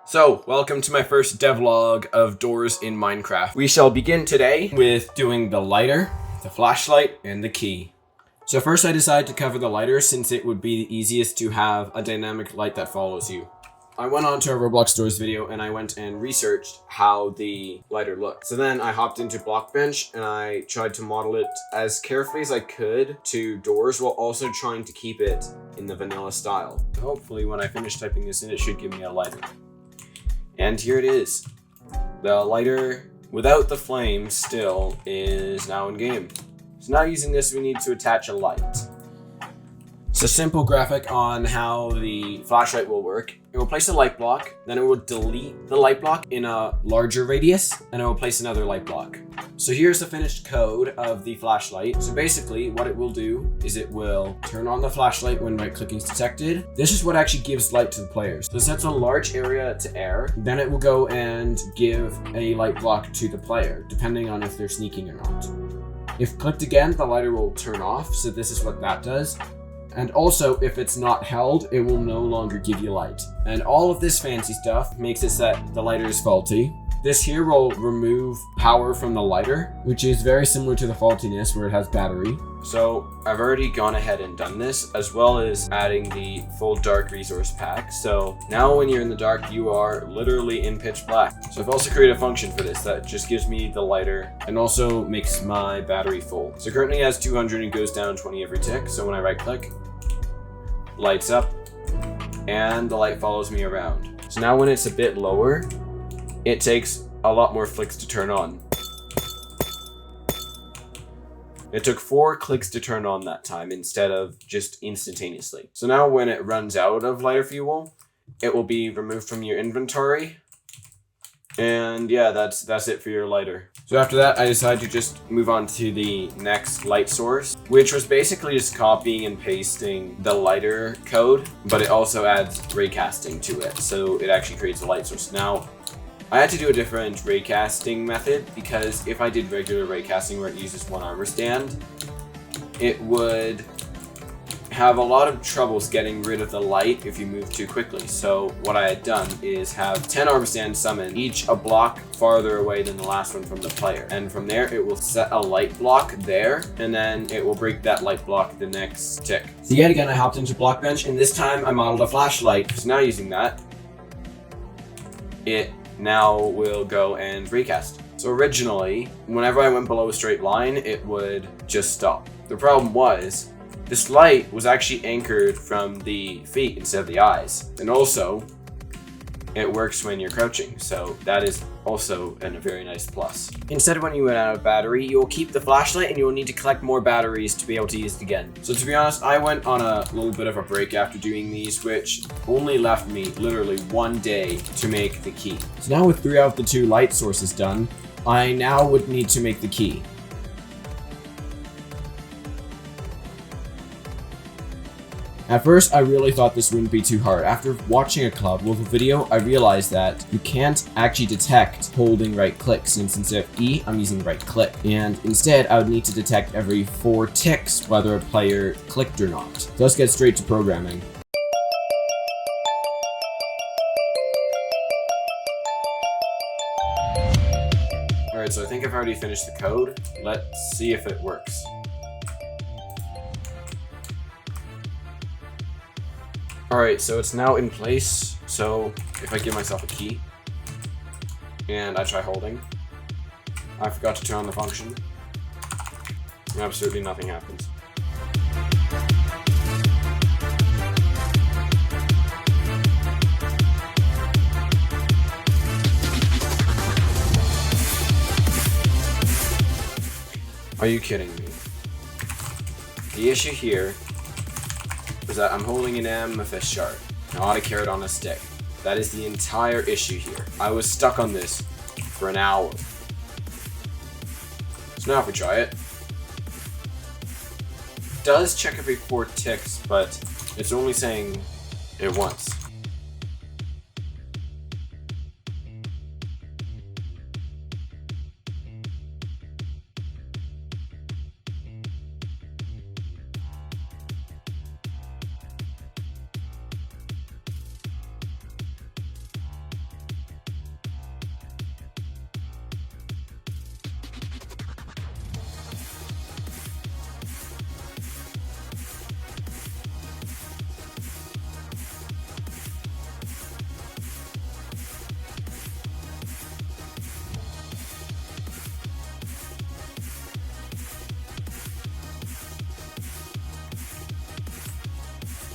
So, welcome to my first devlog of doors in Minecraft. We shall begin today with doing the lighter, the flashlight, and the key. So first I decided to cover the lighter since it would be the easiest to have a dynamic light that follows you. I went on to a Roblox Doors video and I went and researched how the lighter looked. So then I hopped into Blockbench and I tried to model it as carefully as I could to doors while also trying to keep it in the vanilla style. Hopefully when I finish typing this in, it should give me a lighter. And here it is. The lighter without the flame still is now in game. So now using this, we need to attach a light. It's a simple graphic on how the flashlight will work. It will place a light block, then it will delete the light block in a larger radius, and it will place another light block. So here's the finished code of the flashlight. So basically what it will do is it will turn on the flashlight when right clicking is detected. This is what actually gives light to the players. So it sets a large area to air, then it will go and give a light block to the player, depending on if they're sneaking or not. If clicked again, the lighter will turn off, so this is what that does. And also, if it's not held, it will no longer give you light. And all of this fancy stuff makes it so that the lighter is faulty. This here will remove power from the lighter, which is very similar to the faultiness where it has battery. So I've already gone ahead and done this, as well as adding the full dark resource pack. So now when you're in the dark, you are literally in pitch black. So I've also created a function for this that just gives me the lighter and also makes my battery full. So currently it has 200 and goes down 20 every tick. So when I right click, lights up, and the light follows me around. So now when it's a bit lower, it takes a lot more flicks to turn on. It took 4 clicks to turn on that time instead of just instantaneously. So now when it runs out of lighter fuel, it will be removed from your inventory. And yeah, that's it for your lighter. So after that, I decided to just move on to the next light source, which was basically just copying and pasting the lighter code, but it also adds raycasting to it. So it actually creates a light source. Now, I had to do a different raycasting method because if I did regular raycasting where it uses one armor stand, it would have a lot of troubles getting rid of the light if you move too quickly. So what I had done is have 10 armor stands summoned, each a block farther away than the last one from the player. And from there, it will set a light block there, and then it will break that light block the next tick. So yet again, I hopped into Blockbench, and this time I modeled a flashlight. So now using that, it now will go and recast. So originally, whenever I went below a straight line, it would just stop. The problem was, this light was actually anchored from the feet instead of the eyes. And also, it works when you're crouching, so that is also a very nice plus. Instead of when you run out of battery, you'll keep the flashlight and you will need to collect more batteries to be able to use it again. So to be honest, I went on a little bit of a break after doing these, which only left me literally 1 day to make the key. So now with 3 out of the 2 light sources done, I now would need to make the key. At first, I really thought this wouldn't be too hard. After watching a club with a video, I realized that you can't actually detect holding right click, since instead of E, I'm using right click. And instead, I would need to detect every 4 ticks whether a player clicked or not. So let's get straight to programming. Alright, so I think I've already finished the code. Let's see if it works. Alright, so it's now in place. So if I give myself a key and I try holding, I forgot to turn on the function, and absolutely nothing happens. Are you kidding me? The issue here is that I'm holding an amethyst shard, not a carrot on a stick. That is the entire issue here. I was stuck on this for an hour. So now if we try it, it does check every 4 ticks, but it's only saying it once.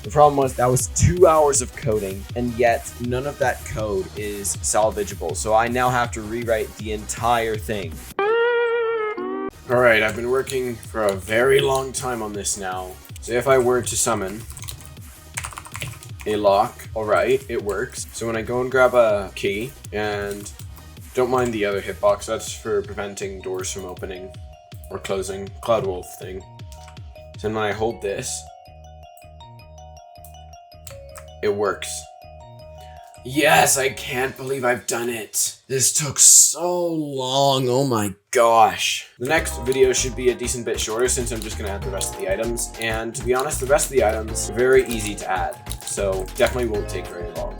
The problem was that was 2 hours of coding, and yet none of that code is salvageable. So I now have to rewrite the entire thing. Alright, I've been working for a very long time on this now. So if I were to summon a lock, alright, it works. So when I go and grab a key, and don't mind the other hitbox, that's for preventing doors from opening or closing, Cloud Wolf thing. So then when I hold this, it works. Yes, I can't believe I've done it. This took so long, oh my gosh. The next video should be a decent bit shorter since I'm just gonna add the rest of the items. And to be honest, the rest of the items are very easy to add, so definitely won't take very long.